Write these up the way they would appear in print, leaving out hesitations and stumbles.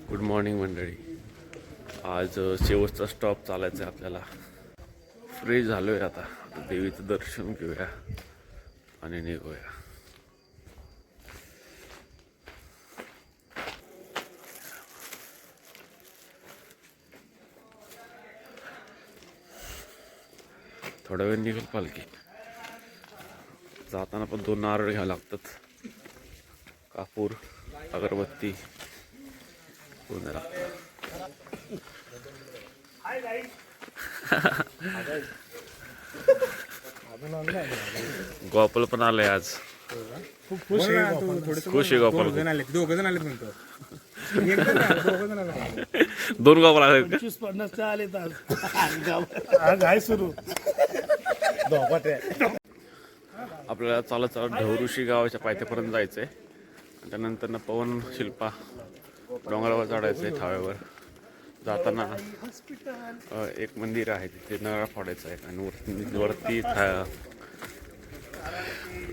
Good morning मंडळी. आज शेवटचा स्टॉप चालायचा आहे आपल्याला. फ्रेश झालो आहे आता देवीचं दर्शन घेऊया आणि निघूया. थोड्या वेळ निघेल पालखी. जाताना पण 2 नारळ घ्यावं लागतात, कापूर अगरबत्ती पूर्ण लागतं. गोपाल पण आलंय आज. खूप खुश आहे. खुश आहे गोपाल. 2 जण आले म्हणतो. 2 गोपाल आले. 25-50 आले आज आहे सुरू. आपल्याला चालत चालत ढवरुशी गावाच्या पायथ्यापर्यंत जायचंय. त्यानंतर पवन शिल्पा डोंगरावर चढायचंय. थाव्यावर जाताना एक मंदिर आहे, तिथे नळा फोडायचा आहे आणि वरती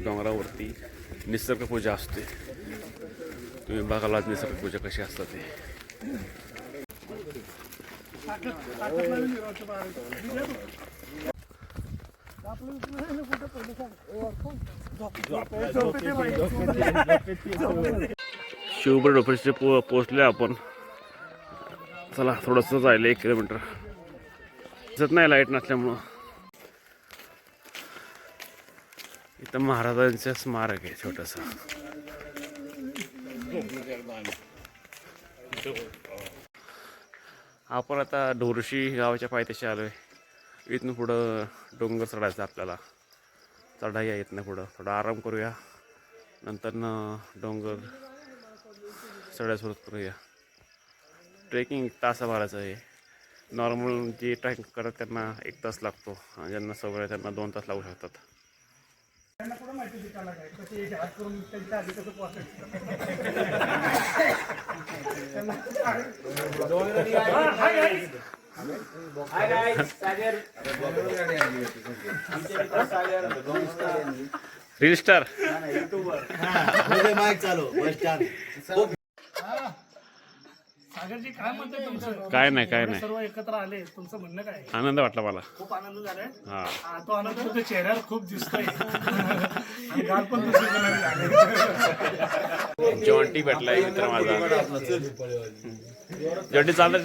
डोंगरावरती निसर्गपूजा असते. तुम्ही बघाल निसर्गपूजा कशी असते ते. शिवबड डोफेसचे पोचले आपण. चला थोडंसं जायला 1 किलोमीटर. दिसत नाही लाईट नसल्यामुळं. इथं महाराजांचं स्मारक आहे छोटंसं. आपण आता ढोरशी गावाच्या पायथ्याशी आलोय. इथनं पुढं डोंगर चढायचं आपल्याला. चढाई आहे इथनं पुढं. थोडा आराम करूया, नंतर डोंगर चढायला सुरुवात करूया. ट्रेकिंग 1 तासाभराचं आहे. नॉर्मल जे ट्रेकिंग करतात त्यांना 1 तास लागतो आणि ज्यांना सवय आहे त्यांना 2 तास लागू शकतात. रील स्टार सागरजी काय म्हणते तुमचं? काय नाही सर्व एकत्र आले, तुमचं म्हणणं काय? आनंद वाटला मला. खूप आनंद झालाय. हा, तो आनंद तुमच्या चेहऱ्यावर खूप दिसतोय आणि गाल पण दुसरीकडे झाले. जॉन्टी भेटलाय मित्र माझा. जॉन्टी चालत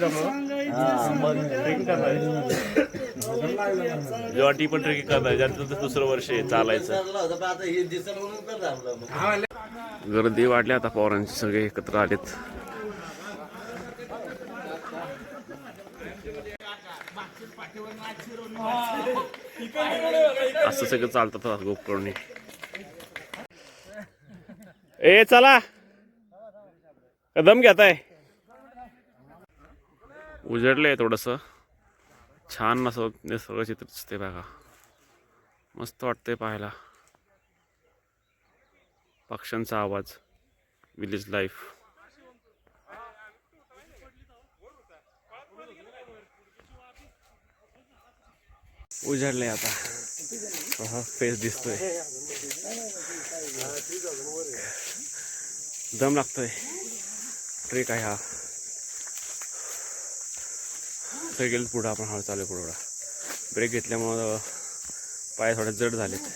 जॉन्टी पण ट्रेकिंग करणार. ज्यांचं 2रं वर्ष आहे चालायचं. गर्दी वाढली आता. पोरांचे सगळे एकत्र आलेत. असं सगळं चालतात गोपकरणी. ए चला, कदम घेताय. उजडलंय थोडस. छान असं निसर्ग चित्र दिसते बघा. मस्त वाटतंय पाहायला. पक्ष्यांचा आवाज, विलेज लाईफ. उजाडले आता. फेस दिसतोय. दम लागतोय. ट्रेक आहे हा. गेलं पुढं आपण हळू चालू पुढं. ब्रेक घेतल्यामुळं पाय थोडे जड झालेत,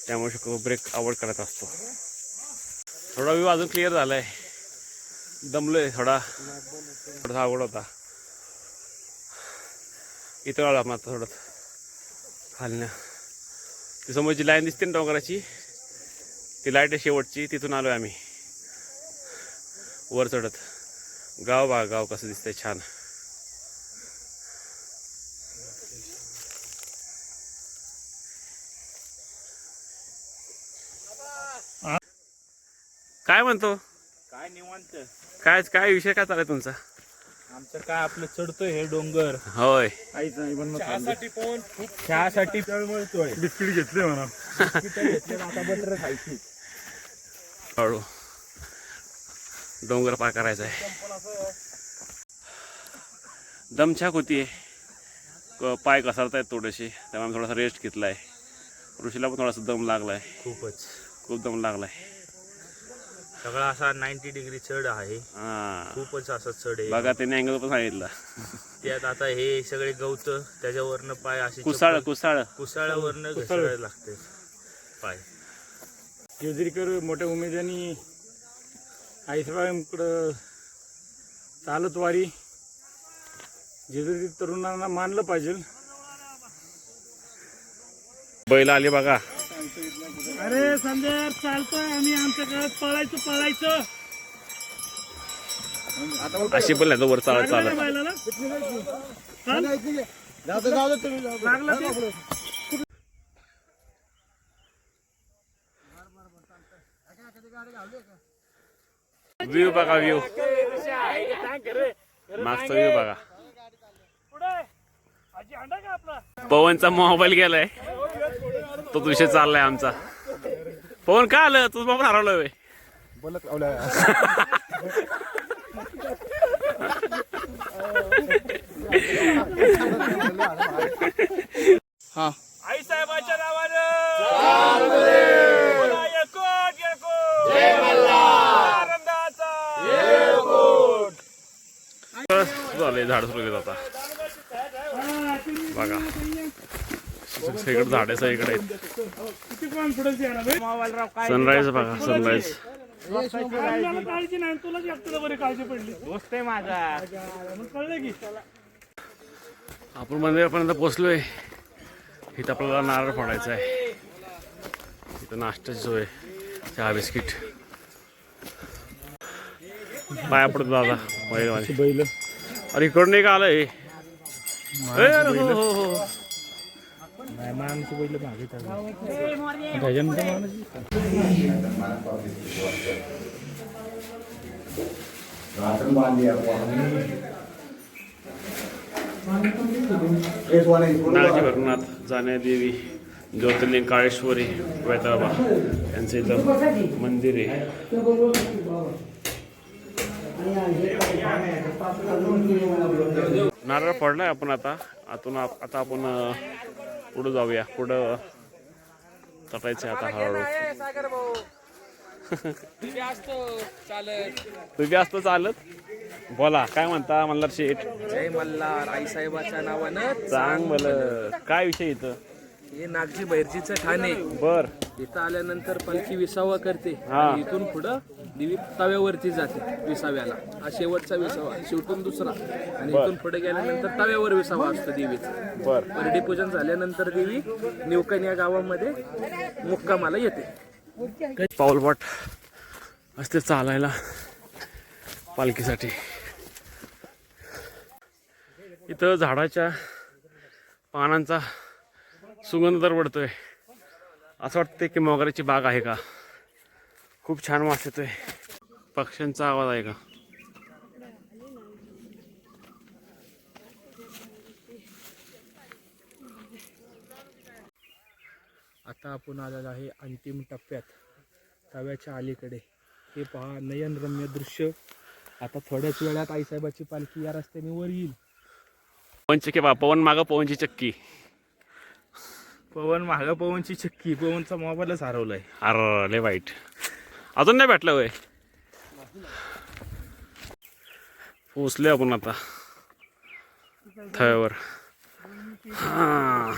त्यामुळे शक्यतो ब्रेक अवॉइड करायचा असतो. थोडा व्ह्यू अजून क्लिअर झालाय. दमलोय थोडासा अवघड होता. इथं आलो आपण आता. थोडं खालनं ती समोरची लाईन दिसते ना डोंगराची, ती लाईट आहे शेवटची. तिथून आलोय आम्ही वर चढत. गाव बघा, गाव कसं दिसतंय छान. काय म्हणतो? काय निवांत. काय विषय काय चालू तुमचा? आमचं काय आपलं चढतोय हे डोंगर. होय, काहीच नाही पण चहासाठी तळमळतोय. बिस्किट घेतले म्हणा. घेतले आता बटर खायची. हळू डोंगर पार करायचा आहे. दमछाक होतीये. पाय घसरत आहेत थोडेसे, त्यामुळे थोडासा रेस्ट घेतलाय. ऋषीला पण थोडासा दम लागलाय. खूप दम लागलाय. सगळा असा 90 डिग्री चढ आहे. हा खूपच असा चढ आहे. बघा त्याने अँगल पण सांगितलं. त्यात आता हे सगळे गवत त्याच्यावरनं पाय असे कुसाळावरनं घसरायला लागते पाय. केजरीकर मोठ्या उमेदीने आईसाहेबांकडं चालत वारी जेजुरी तरुणांना मानलं पाहिजे. बैल आले बघा. अरे संजय चालतोय आम्ही आमच्या काळात पळायचं अशी पण वर चालत चालत व्ह्यू बघा व्ह्यू मागचा व्ह्यू बघा. पवनचा मोबाईल गेलाय तो विषय चाललाय आमचा. पवन का आलं तुझं मोबाईल हरवलं. हा आई साहेबांच्या नावानं झाले झाड सुरू आता बघा. सगळीकडे झाडे सगळीकडे आहेत. सनराईज बघा सनराईज. काळजी नाही तुला एकट्याला बरी काळजी पडली. दोस्त आहे माझा. कळलं की आपण मंदिरापर्यंत पोहोचलोय. इथं आपल्याला नारळ फोडायचा आहे. इथं नाश्त्याची सोय चहा बिस्किट. पाया पडतो दादा बैल. बैल अरे इकडून एक आलंय. हो हो हो माणसं बैल मागे त्याच्यानंतर नागाजी भरनाथ जाण्या देवी ज्योतिर्लिंग काळेश्वरी वेताळबा यांचं इथं मंदिर आहे. नारळ पडलाय आपण आता आता आपण पुढं जाऊया. पुढं चटायचं आता हळूहळू. तुम्ही असतो चालत. बोला काय म्हणता मल्हार शेठ. जय मल्हार. आईसाहेबाच्या नावानं चांगलं. काय विषय इथं. हे नागजी बैरजीचं ठाण आहे. बर इथं आल्यानंतर पालखी विसावा करते. हा. आणि इथून पुढं देवी तव्यावरती जाते विसाव्याला. हा शेवटचा विसावा शेवटून दुसरा. आणि इथून पुढे गेल्यानंतर तव्यावर विसावा असतो देवीचा. बर परडी पूजन झाल्यानंतर देवी निवकण या गावामध्ये मुक्कामाला येते. पाऊलवाट असते चालायला पालखीसाठी. इथं झाडाच्या पानांचा सुगंध दरवडतोय. असं वाटतंय की मोगऱ्याची बाग आहे का. खूप छान वास येतोय. पक्ष्यांचा आवाज आहे का. आता आपण आलेलो आहे अंतिम टप्प्यात तव्याच्या अलीकडे. हे पहा नयनरम्य दृश्य. आता थोड्याच वेळात आईसाहेबाची पालखी या रस्त्याने वर येईल. पवन चक्की बा. पवन मागं पवनची चक्की. पवन महाग पवनची चक्की. पवनचा मोबाईलच हरवलाय. अरे लय वाईट. अजून नाही भेटलं वय. पोचले आपण आता थव्यावर. हा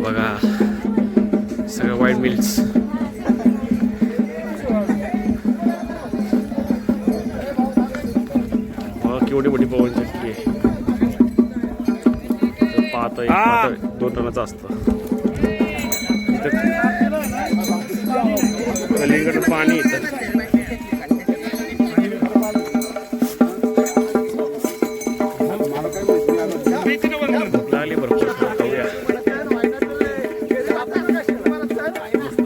बघा सगळं वाईट मिल्स. केवढी मोठी पवन चक्की आहे. पाहत 2 टनाचं असतं. कलिंगड पाणी येतं. लागली भरपूर. खाऊया.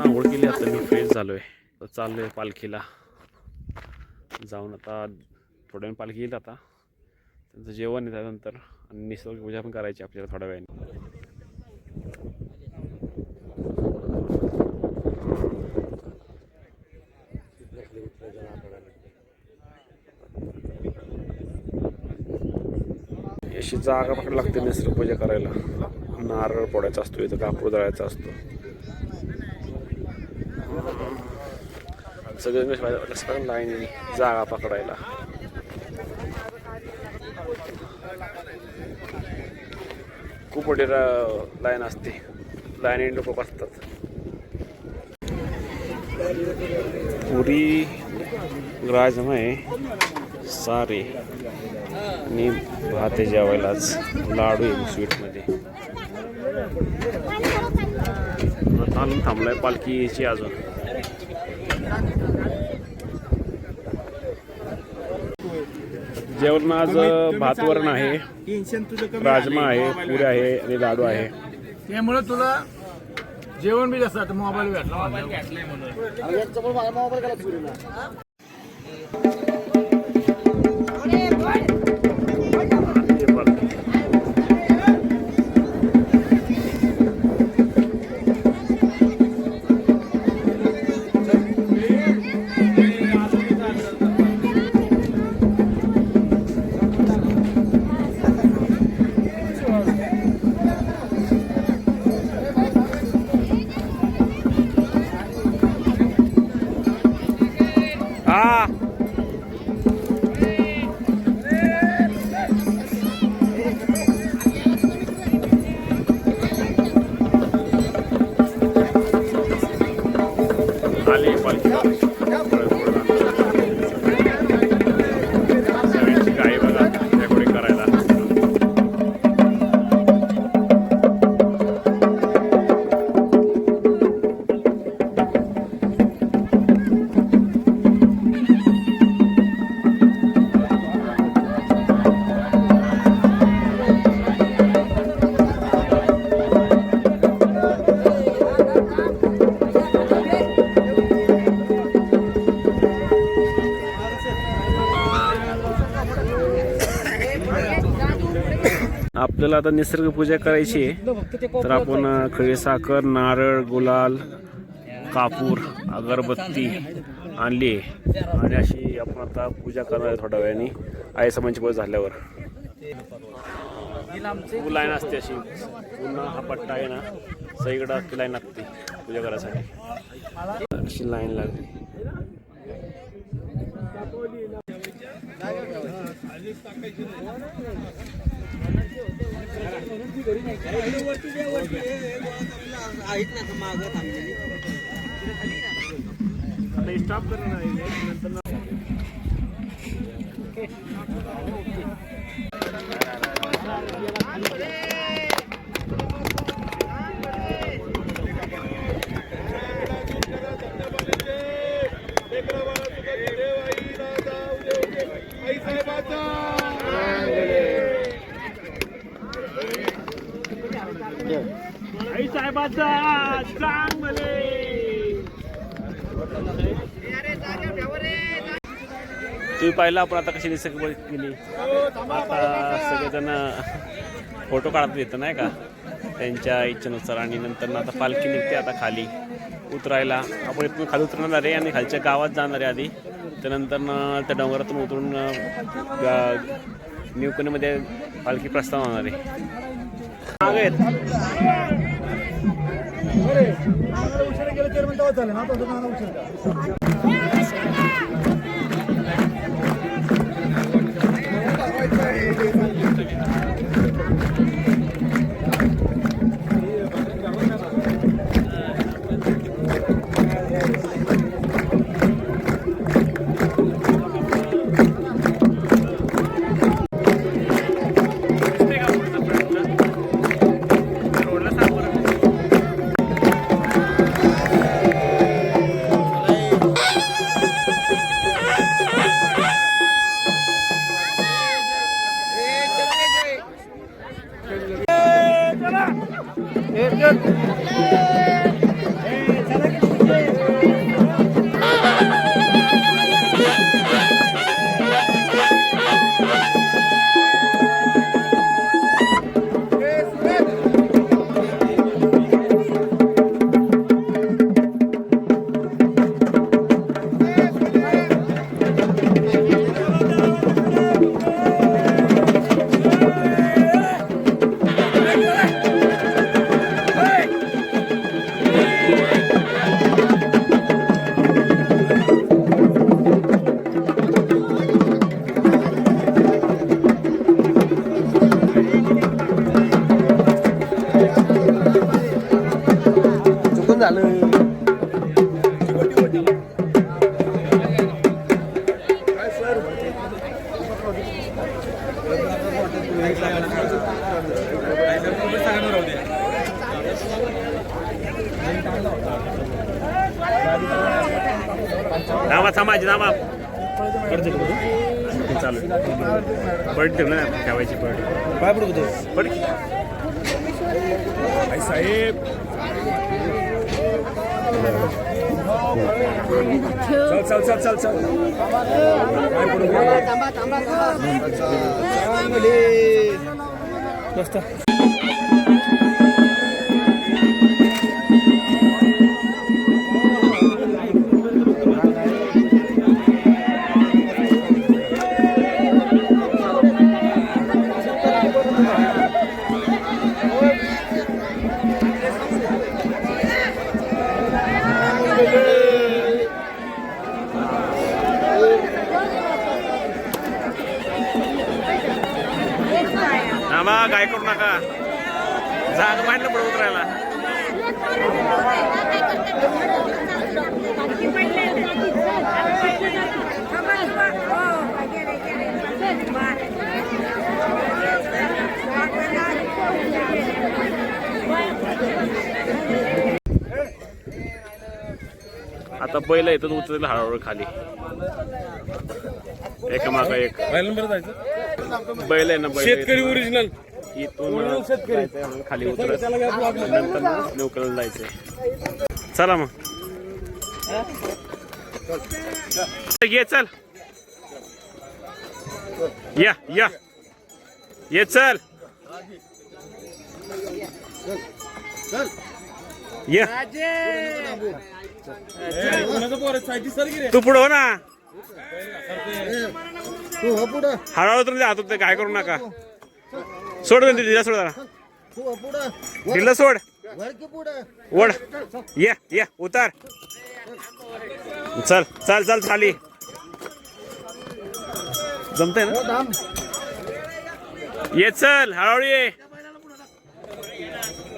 आंघोळ केली आता मी फ्रेश झालोय. तर चाललोय पालखीला जाऊन. आता थोड्या वेळ पालखी येईल. आता त्यांचं जेवण त्यानंतर आणि निसर्ग पूजा पण करायची आपल्याला थोड्या वेळाने. अशी जागा पकड लागते निसर्ग पूजा करायला. नारळ फोडायचा असतो, इथं कापूर जळायचा असतो. सगळं लाईन जागा पकडायला. खूप मोठी लाईन असते. लाईन लोक बसतात. पुरी राजमय सारे आणि भात आहे जेवायलाच. लाडू आहे स्वीटमध्ये. आता थांबलाय पालखीची अजून. जेवण आज भात वरण आहे, राजमा आहे, पुऱ्या आहे आणि लाडू आहे. त्यामुळे तुला जेवण बी जास्त मोबाईल भेटला. आपल्याला आता निसर्ग पूजा करायची आहे, तर आपण खडी साखर, नारळ, गुलाल, कापूर, अगरबत्ती आणली आहे आणि अशी आपण आता पूजा करणार आहे थोड्या वेळाने आई समांची पूजा झाल्यावर. लाईन असते अशी पूर्ण. हा पट्टा आहे ना, सगळीकडे अख्खी लाईन लागते पूजा करायसाठी. अशी लाईन लागली. स्टॉप करणार नंतर. आई साहेबाचा चांगले. तुम्ही पाहिलं आपण आता कशी निसर्ग केली. आता सगळेजण फोटो काढत येतं नाही का त्यांच्या इच्छेनुसार. आणि नंतर आता पालखी निघते आता खाली उतरायला. आपण इथून खाली उतरणार आहे आणि खालच्या गावात जाणार आहे आधी. त्यानंतर त्या डोंगरातून उतरून न्यूकनीमध्ये पालखी प्रस्थान होणार आहे. थांबायची थांबा चालू पड ठेवलं ना ठेवायची पड काय पडतो पड साहेब चल चल चल चल चल मस्त थांबा काय करू नका जाग मांडलं पडत उतरायला आता पहिलं येतं उतरेल हळूहळू खाली एकामागं एक बैल आहे ना बैल शेतकरी ओरिजिनल इथून जायचंय खाली उतरत नंतर नौकरला जायचंय चला मग ये चल या या ये चल ये तू पुढं हो ना हळूहळू तर हात होते काय करू नका सोड दिला सोड जरा दिलं सोड ओढ ये उतार चल चल चल खाली जमतंय ना ये चल हळूहळू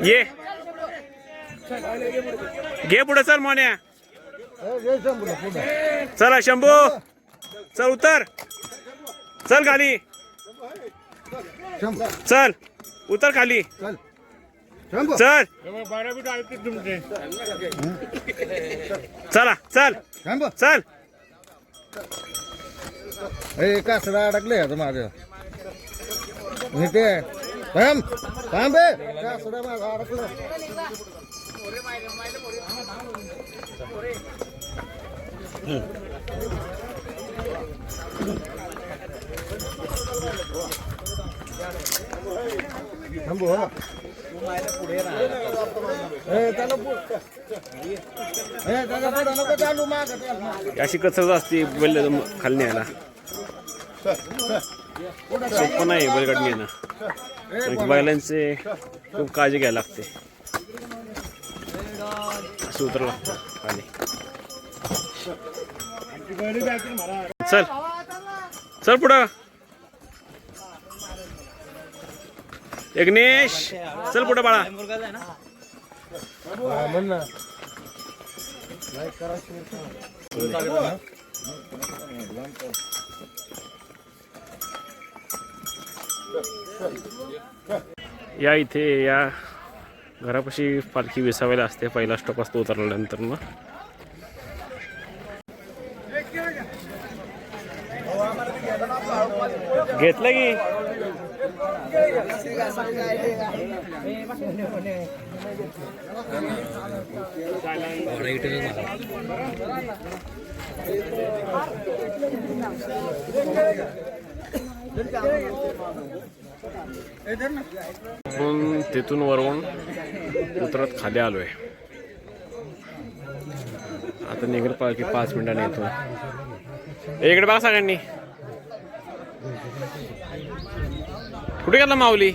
ये घे पुढे चल मोन्या चला शंभू चल उतर चल खाली चल उतर खाली चल चला चल चल कासडा अडकले आता माझं ते थांब थांब कासडा माझा अडकलं थांबू चालू माग अशी कसरत असते बैल खाली न्यायला सोपं नाही बैलगाडी नेणं कारण बैलांचे खूप काळजी घ्यायला लागते असं उतरावं लागतं खाली चल चल पुढं यज्ञेश चल पुढं बाळा या इथे या घरापाशी पालखी विसावायला असते पहिला स्टॉप असतो उतरल्यानंतर मग घेतलं की आपण तिथून वरवून उतरत खाली आलोय आता निघेल पालखी 5 मिनिटांनी इथून इकडे बघा सगळ्यांनी कुठे गेला माऊली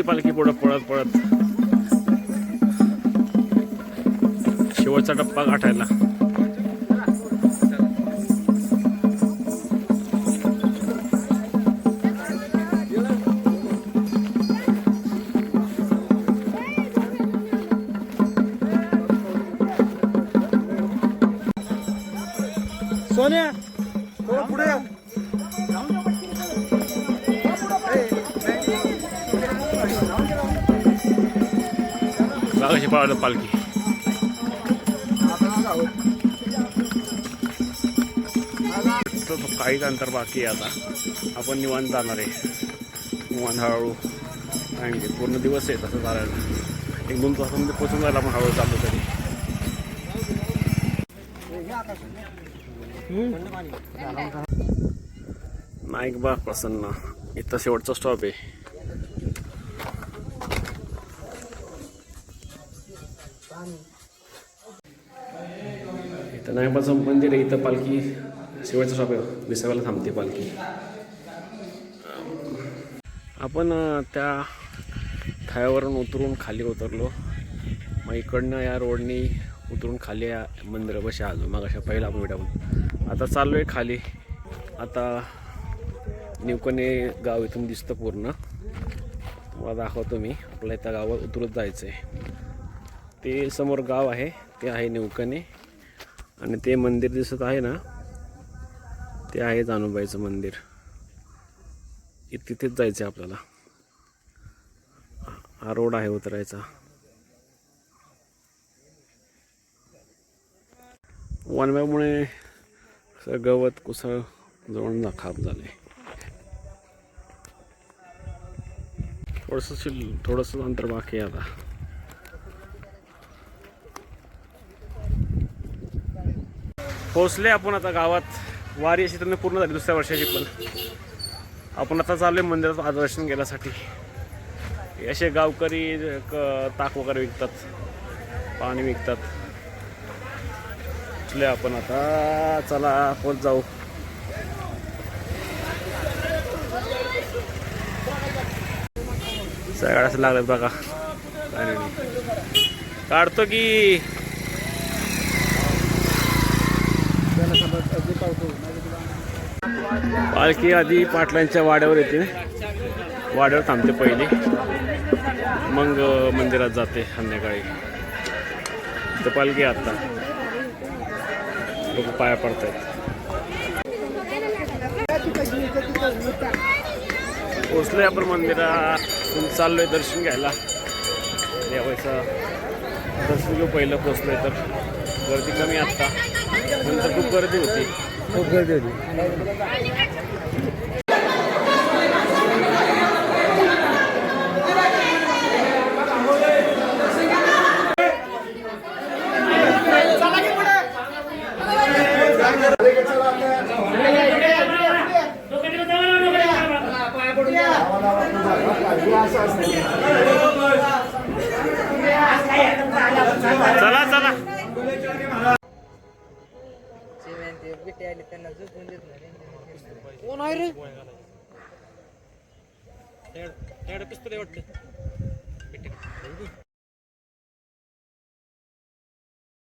पालखी पुढं पळत पळत शेवटचा टप्पा गाठायला. सोन्या पुढे या. कशी पळालं पालखी. तो काहीच अंतर बाकी आहे. आता आपण निवांत जाणार आहे. निवांत हळूहळू काय पूर्ण दिवस आहे तसं चालायला. 1-2 तासामध्ये पोचून जायला आपण हळूहळू चाललो तरी. नाईकबाग प्रसन्न इथं शेवटचा स्टॉप आहे. इथं नाईकबाचं मंदिर आहे. इथं पालखी शेवटचा स्टॉप आहे. विसाव्याला थांबते पालखी. आपण त्या थाळ्यावरून उतरून खाली उतरलो. मग इकडनं या रोडनी उतरून खाली या मंदिरापाशी आलो. मग अशा पहिला आपण व्हिडिओ. आता चाललो आहे खाली. आता निवकणे गाव इथून दिसतं पूर्ण. मला दाखवतो मी. आपल्या त्या गावात उतरत जायचं आहे. ते समोर गाव आहे ते आहे निवकणे. आणि ते मंदिर दिसत आहे ना ते आहे जानूबाईचं मंदिर. तिथेच जायचं आहे आपल्याला. हा रोड आहे उतरायचा. वनव्यामुळे गवत कुसळ जवळ खाप झाले. थोडंसं अंतर बाकी आहे आता. पोचले आपण आता गावात. वारी अशी त्यांनी पूर्ण झाली दुसऱ्या वर्षाची. पण आपण आता चालू आहे मंदिरात दर्शन घेण्यासाठी. असे गावकरी ताक वगैरे विकतात, पाणी विकतात. आपण आता चला पोच जाऊ. सगळ्या असं लागलं बघा. काढतो की पालखी आधी पाटलांच्या वाड्यावर येते. वाड्यावर थांबते पहिले. मग मंदिरात जाते संध्याकाळी. तर पालखी आता लोक पाया पडतात. पोचलोय आपण मंदिरातून. चाललोय दर्शन घ्यायला. देवाचं दर्शन घेऊ पहिलं. पोचलोय तर गर्दी कमी आत्ता. नंतर खूप गर्दी होती. खूप गर्दी होती. चला चला. कोण आहे रे?